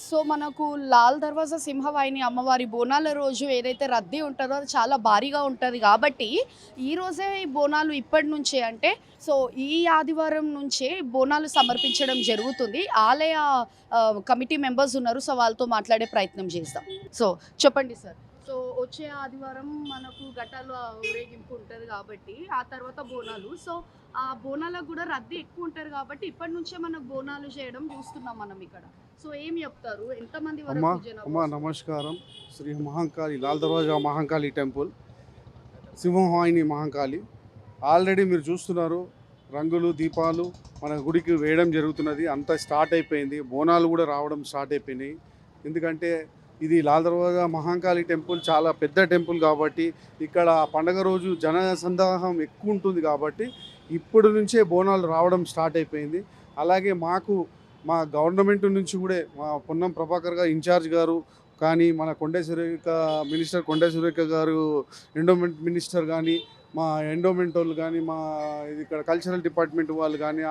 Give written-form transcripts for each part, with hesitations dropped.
So మనకు లాల్ దర్వాజా సింహవాహిని అమ్మవారి బోనాల రోజు ఏదైతే రద్దీ ఉంటుందో అది చాలా భారీగా ఉంటుంది కాబట్టి ఈ రోజే ఈ బోనాలు ఇప్పటి నుంచే అంటే సో ఈ ఆదివారం నుంచే బోనాలు సమర్పించడం జరుగుతుంది. ఆలయ కమిటీ మెంబర్స్ ఉన్నారు. సో వాళ్ళతో మాట్లాడే ప్రయత్నం చేద్దాం. సో చెప్పండి సార్. సో వచ్చే ఆదివారం మనకు ఘటాలు ఊరేగింపు ఉంటుంది కాబట్టి ఆ తర్వాత బోనాలు. సో ఆ బోనాలకు కూడా రద్దీ ఎక్కువ ఉంటారు కాబట్టి ఇప్పటి నుంచే మనకు బోనాలు చేయడం చూస్తున్నాం మనం ఇక్కడ. సో ఏం చెప్తారు, ఎంతమంది అమ్మా వరకు జనాభా అమ్మా వస్తారు? నమస్కారం. శ్రీ మహంకాళి లాల్ దర్వాజా మహంకాళి టెంపుల్, సింహవాహిని మహంకాళి. ఆల్రెడీ మీరు చూస్తున్నారు, రంగులు దీపాలు మన గుడికి వేయడం జరుగుతున్నది. అంతా స్టార్ట్ అయిపోయింది. బోనాలు కూడా రావడం స్టార్ట్ అయిపోయినాయి. ఎందుకంటే ఇది లాల్ దర్వాజా మహంకాళి టెంపుల్ చాలా పెద్ద టెంపుల్ కాబట్టి ఇక్కడ పండగ రోజు జన సందాహం ఎక్కువ ఉంటుంది కాబట్టి ఇప్పుడు నుంచే బోనాలు రావడం స్టార్ట్ అయిపోయింది. అలాగే మా గవర్నమెంట్ నుంచి కూడా మా పొన్నం ప్రభాకర్ గారు ఇన్ఛార్జ్ గారు కానీ, మన కొండే సురేఖ మినిస్టర్ కొండే సురేఖ గారు ఎండోమెంట్ మినిస్టర్ కానీ, మా ఎండోమెంట్ వాళ్ళు కానీ, మా ఇక్కడ కల్చరల్ డిపార్ట్మెంట్ వాళ్ళు కానీ,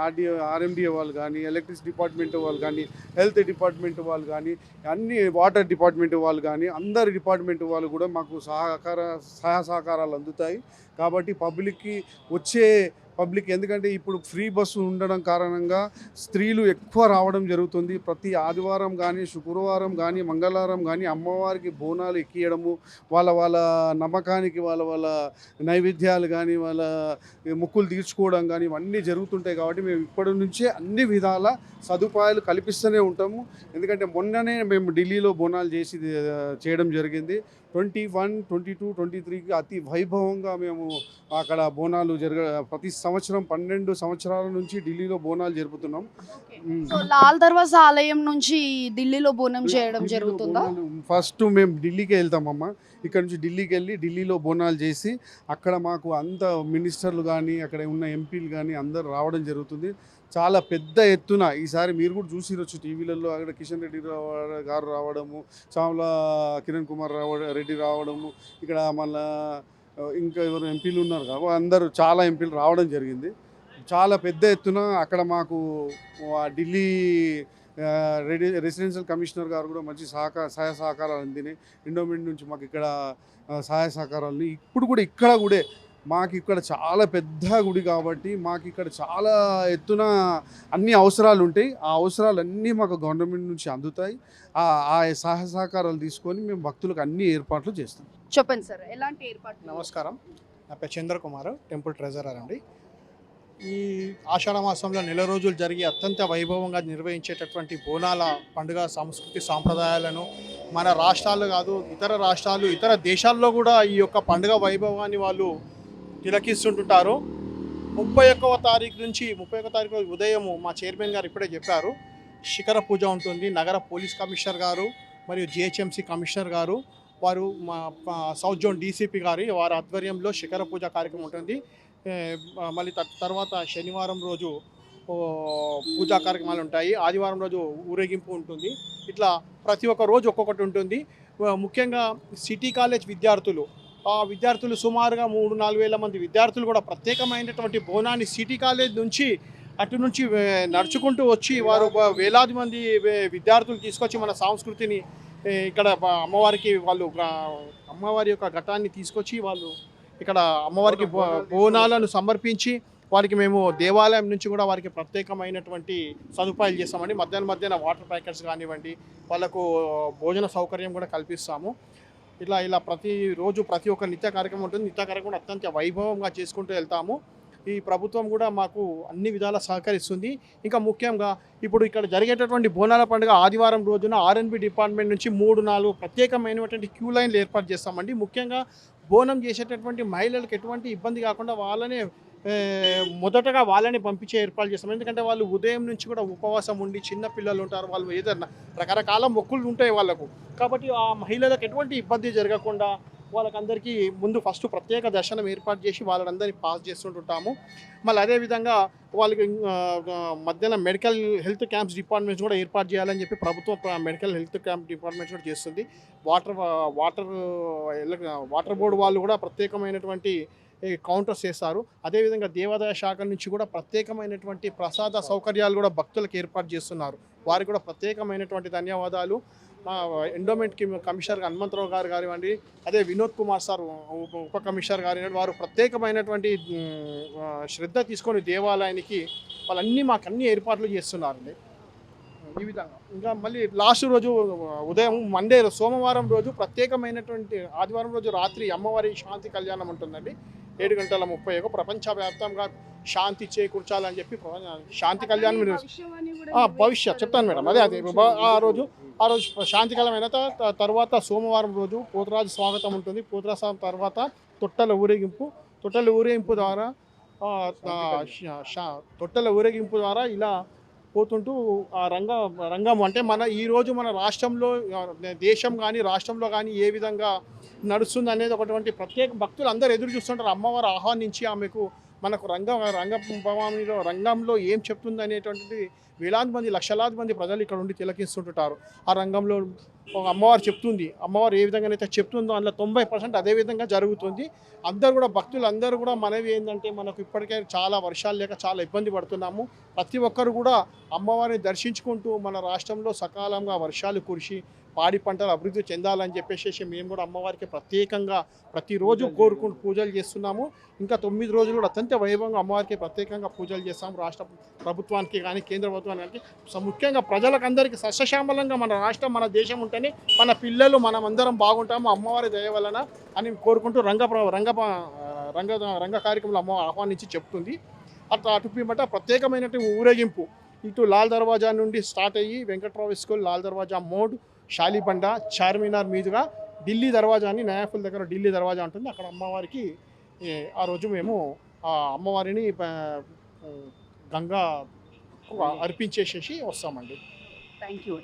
ఆర్ఎండిఏ వాళ్ళు కానీ, ఎలక్ట్రిసిటీ డిపార్ట్మెంట్ వాళ్ళు కానీ, హెల్త్ డిపార్ట్మెంట్ వాళ్ళు కానీ, అన్ని వాటర్ డిపార్ట్మెంట్ వాళ్ళు కానీ, అందరి డిపార్ట్మెంట్ వాళ్ళు కూడా మాకు సహాయ సహకారాలు అందుతాయి. కాబట్టి పబ్లిక్ ఎందుకంటే ఇప్పుడు ఫ్రీ బస్సు ఉండడం కారణంగా స్త్రీలు ఎక్కువ రావడం జరుగుతుంది. ప్రతి ఆదివారం కానీ, శుక్రవారం కానీ, మంగళవారం కానీ అమ్మవారికి బోనాలు ఎక్కియడము, వాళ్ళ నమ్మకానికి వాళ్ళ నైవేద్యాలు కానీ, వాళ్ళ మొక్కులు తీర్చుకోవడం కానీ ఇవన్నీ జరుగుతుంటాయి. కాబట్టి మేము ఇప్పటి నుంచే అన్ని విధాల సదుపాయాలు కల్పిస్తూనే ఉంటాము. ఎందుకంటే మొన్ననే మేము ఢిల్లీలో బోనాలు చేయడం జరిగింది. 21, 22, 23కి అతి వైభవంగా మేము అక్కడ బోనాలు ప్రతి సంవత్సరం 12 సంవత్సరాల నుంచి ఢిల్లీలో బోనాలు జరుపుతున్నాం. సో లాల్ దర్వాజా ఆలయం నుంచి ఢిల్లీలో బోనం చేయడం జరుగుతుందా? ఫస్ట్ మేము ఢిల్లీకి వెళ్తామమ్మా. ఇక్కడ నుంచి ఢిల్లీకి వెళ్ళి ఢిల్లీలో బోనాలు చేసి అక్కడ మాకు అంత మినిస్టర్లు కానీ, అక్కడ ఉన్న ఎంపీలు కానీ అందరు రావడం జరుగుతుంది. చాలా పెద్ద ఎత్తున ఈసారి మీరు కూడా చూసిరొచ్చు టీవీలలో. అక్కడ కిషన్ రెడ్డి గారు రావడము, చామల కిరణ్ కుమార్ రెడ్డి రావడము, ఇక్కడ మళ్ళా ఇంకా ఎవరు ఎంపీలు ఉన్నారు కాబట్టి అందరూ చాలా ఎంపీలు రావడం జరిగింది. చాలా పెద్ద ఎత్తున అక్కడ మాకు ఢిల్లీ రెసిడెన్షియల్ కమిషనర్ గారు కూడా మంచి సహాయ సహకారాలు అందినాయి. ఎండోమెంట్ నుంచి మాకు ఇక్కడ సహాయ సహకారాలు. ఇప్పుడు కూడా మాకు ఇక్కడ చాలా పెద్ద గుడి కాబట్టి మాకు ఇక్కడ చాలా ఎత్తున అన్ని అవసరాలు ఉంటాయి. ఆ అవసరాలన్నీ మాకు గవర్నమెంట్ నుంచి అందుతాయి. ఆ సహాయ సహకారాలు తీసుకొని మేము భక్తులకు అన్ని ఏర్పాట్లు చేస్తాం. చెప్పండి సార్, ఎలాంటి ఏర్పాటు? నమస్కారం, నా పేరు చంద్రకుమార్, టెంపుల్ ట్రెజరర్ అండి. ఈ ఆషాఢ మాసంలో నెల రోజులు జరిగి అత్యంత వైభవంగా నిర్వహించేటటువంటి బోనాల పండుగ సంస్కృతి సాంప్రదాయాలను మన రాష్ట్రాలు కాదు, ఇతర రాష్ట్రాలు, ఇతర దేశాల్లో కూడా ఈ యొక్క పండుగ వైభవాన్ని వాళ్ళు తిలకిస్తుంటుంటారు. 31వ తారీఖు నుంచి 31వ తారీఖు ఉదయం మా చైర్మన్ గారు ఇప్పుడే చెప్పారు, శిఖర పూజ ఉంటుంది. నగర పోలీస్ కమిషనర్ గారు మరియు జిహెచ్ఎంసీ కమిషనర్ గారు వారు మా సౌత్ జోన్ డీసీపీ గారి వారి ఆధ్వర్యంలో శిఖర పూజ కార్యక్రమం ఉంటుంది. మళ్ళీ తర్వాత శనివారం రోజు పూజా కార్యక్రమాలు ఉంటాయి. ఆదివారం రోజు ఊరేగింపు ఉంటుంది. ఇట్లా ప్రతి ఒక్క రోజు ఒక్కొక్కటి ఉంటుంది. ముఖ్యంగా సిటీ కాలేజ్ విద్యార్థులు సుమారుగా 3-4 వేల మంది విద్యార్థులు కూడా ప్రత్యేకమైనటువంటి బోనాన్ని సిటీ కాలేజ్ నుంచి అటు నుంచి నడుచుకుంటూ వచ్చి వారు వేలాది మంది విద్యార్థులు తీసుకొచ్చి మన సంస్కృతిని ఇక్కడ అమ్మవారి యొక్క ఘటాన్ని తీసుకొచ్చి వాళ్ళు ఇక్కడ అమ్మవారికి బోనాలను సమర్పించి వారికి మేము దేవాలయం నుంచి కూడా వారికి ప్రత్యేకమైనటువంటి సదుపాయాలు చేస్తామండి. మధ్యాహ్నం వాటర్ ప్యాకెట్స్ కానివ్వండి, వాళ్ళకు భోజన సౌకర్యం కూడా కల్పిస్తాము. ఇలా ప్రతిరోజు ప్రతి ఒక్క నిత్య కార్యక్రమం ఉంటుంది. నిత్య కార్యక్రమం అత్యంత వైభవంగా చేసుకుంటూ వెళ్తాము. ఈ ప్రభుత్వం కూడా మాకు అన్ని విధాలా సహకరిస్తుంది. ఇంకా ముఖ్యంగా ఇప్పుడు ఇక్కడ జరిగేటటువంటి బోనాల పండుగ ఆదివారం రోజున ఆర్ఎన్బి డిపార్ట్మెంట్ నుంచి 3-4 ప్రత్యేకమైనటువంటి క్యూ లైన్లు ఏర్పాటు చేస్తామండి. ముఖ్యంగా బోనం చేసేటటువంటి మహిళలకు ఎటువంటి ఇబ్బంది కాకుండా మొదటగా వాళ్ళని పంపించే ఏర్పాటు చేస్తాం. ఎందుకంటే వాళ్ళు ఉదయం నుంచి కూడా ఉపవాసం ఉండి చిన్న పిల్లలు ఉంటారు, వాళ్ళు ఏదైనా రకరకాల మొక్కులు ఉంటాయి వాళ్ళకు. కాబట్టి ఆ మహిళలకు ఎటువంటి ఇబ్బంది జరగకుండా వాళ్ళకందరికీ ముందు ఫస్ట్ ప్రత్యేక దర్శనం ఏర్పాటు చేసి వాళ్ళందరినీ పాస్ చేస్తుంటాము. మళ్ళీ అదేవిధంగా వాళ్ళకి మధ్యాహ్నం మెడికల్ హెల్త్ క్యాంప్స్ డిపార్ట్మెంట్స్ కూడా ఏర్పాటు చేయాలని చెప్పి ప్రభుత్వం మెడికల్ హెల్త్ క్యాంప్ డిపార్ట్మెంట్స్ కూడా చేస్తుంది. వాటర్ బోర్డు వాళ్ళు కూడా ప్రత్యేకమైనటువంటి కౌంటర్స్ చేస్తారు. అదేవిధంగా దేవాదాయ శాఖ నుంచి కూడా ప్రత్యేకమైనటువంటి ప్రసాద సౌకర్యాలు కూడా భక్తులకు ఏర్పాటు చేస్తున్నారు. వారికి కూడా ప్రత్యేకమైనటువంటి ధన్యవాదాలు. మా ఎండోమెంట్ కమిషనర్ హనుమంతరావు గారు కానివ్వండి, అదే వినోద్ కుమార్ సార్ ఉప కమిషనర్ కానివ్వండి, వారు ప్రత్యేకమైనటువంటి శ్రద్ధ తీసుకొని దేవాలయానికి వాళ్ళన్నీ మాకు అన్ని ఏర్పాట్లు చేస్తున్నారండి. ఈ విధంగా ఇంకా మళ్ళీ లాస్ట్ రోజు ఉదయం మండే సోమవారం రోజు ప్రత్యేకమైనటువంటి ఆదివారం రోజు రాత్రి అమ్మవారి శాంతి కళ్యాణం ఉంటుందండి. 7:30 ప్రపంచవ్యాప్తంగా శాంతి చేకూర్చాలని చెప్పి శాంతి కళ్యాణం భవిష్యత్ చెప్తాను మేడం. అదే ఆ రోజు శాంతి కళ్యాణం అయిన తర్వాత సోమవారం రోజు పోతురాజు స్వాగతం ఉంటుంది. పోతురాజు తర్వాత తొట్టెల ఊరేగింపు ద్వారా ఇలా పోతుంటూ ఆ రంగం అంటే ఈరోజు మన రాష్ట్రంలో దేశం కానీ రాష్ట్రంలో కానీ ఏ విధంగా నడుస్తుంది అనేది ఒకటువంటి ప్రత్యేక భక్తులు అందరూ ఎదురు చూస్తుంటారు. అమ్మవారు ఆహ్వానించి ఆమెకు మనకు రంగంలో ఏం చెప్తుంది అనేటువంటిది వేలాది మంది లక్షలాది మంది ప్రజలు ఇక్కడ ఉండి తిలకిస్తుంటారు. ఆ రంగంలో అమ్మవారు చెప్తుంది, అమ్మవారు ఏ విధంగానైతే చెప్తుందో అందులో 90% అదే విధంగా జరుగుతుంది. అందరూ కూడా భక్తులు అందరూ కూడా మనవి ఏంటంటే మనకు ఇప్పటికే చాలా వర్షాలు లేక చాలా ఇబ్బంది పడుతున్నాము. ప్రతి ఒక్కరు కూడా అమ్మవారిని దర్శించుకుంటూ మన రాష్ట్రంలో సకాలంగా వర్షాలు కురిసి పాడి పంటలు అభివృద్ధి చెందాలని చెప్పేసి మేము కూడా అమ్మవారికి ప్రత్యేకంగా ప్రతిరోజు కోరుకుంటూ పూజలు చేస్తున్నాము. ఇంకా 9 రోజులు కూడా అత్యంత వైభవంగా అమ్మవారికి ప్రత్యేకంగా పూజలు చేస్తాము. రాష్ట్ర ప్రభుత్వానికి కానీ కేంద్ర ప్రభుత్వానికి ముఖ్యంగా ప్రజలకందరికీ సస్యశ్యామలంగా మన రాష్ట్రం మన దేశం ఉంటేనే మన పిల్లలు మనం అందరం బాగుంటాము అమ్మవారి దయ వలన అని కోరుకుంటూ రంగ కార్యక్రమంలో అమ్మ ఆహ్వానించి చెప్తుంది. అటు పిమ్మట ప్రత్యేకమైనటువంటి ఊరేగింపు ఇటు లాల్ దర్వాజా నుండి స్టార్ట్ అయ్యి వెంకట్రావు స్కూల్, లాల్ దర్వాజా మోడ్, షాలిబండ, చార్మినార్ మీదుగా ఢిల్లీ దర్వాజా అని నయాఫుల్ దగ్గర ఢిల్లీ దర్వాజా ఉంటుంది. అక్కడ అమ్మవారికి ఆ రోజు మేము ఆ అమ్మవారిని గంగా అర్పించేసేసి వస్తామండి. Thank you.